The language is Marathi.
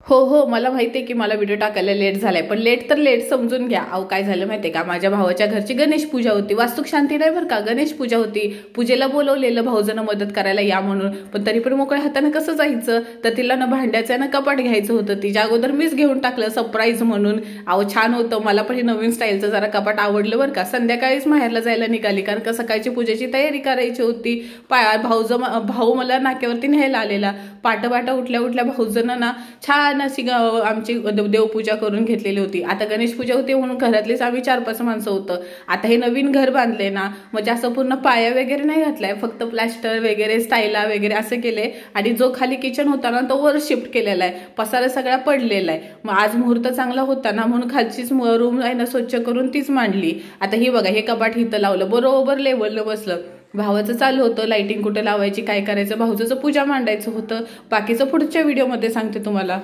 हो हो, मला माहिती आहे की मला व्हिडिओ टाकायला लेट झालाय, पण लेट तर लेट समजून घ्या. अहो काय झालं माहितीये का, माझ्या भावाच्या घरची गणेश पूजा होती. वास्तुक शांती नाही बरं का, गणेश पूजा होती. पूजेला बोलवलेलं भाऊजनं मदत करायला या म्हणून, पण तरी पण मोकळ्या हाताने कसं जायचं. तर तिला ना भांड्याचं ना कपाट घ्यायचं होतं. तिच्या अगोदर मीच घेऊन टाकलं सरप्राईज म्हणून. अहो छान होतं, मला पण हे नवीन स्टाईलचं जरा कपाट आवडलं बरं का. संध्याकाळीच माहेरला जायला निघाली, कारण का सकाळची पूजेची तयारी करायची होती. भाऊ मला नाक्यावरती न्यायला आलेला. पाट उठल्या उठल्या भाऊजनं ना छान अशी आमची देवपूजा करून घेतलेली होती. आता गणेश पूजा होती म्हणून घरातलीच आम्ही 4-5 माणसं होतं. आता हे नवीन घर बांधले ना, म्हणजे असं पूर्ण पाया वगैरे नाही घातलाय, फक्त प्लॅस्टर वगैरे स्टाईला वगैरे असं केलंय. आणि जो खाली किचन होता ना तो वर शिफ्ट केलेला आहे. पसारा सगळा पडलेला आहे. मग आज मुहूर्त चांगला होता ना म्हणून खालचीच रूम आहे ना स्वच्छ करून तीच मांडली. आता ही बघा, हे कपाट इथं लावलं, बरोबर लेवलला बसलं. भावाचं चालू होतं लाइटिंग कुठे लावायची, काय करायचं, भाऊचं पूजा मांडायचं होतं. बाकीचं पुढच्या व्हिडिओमध्ये सांगते तुम्हाला.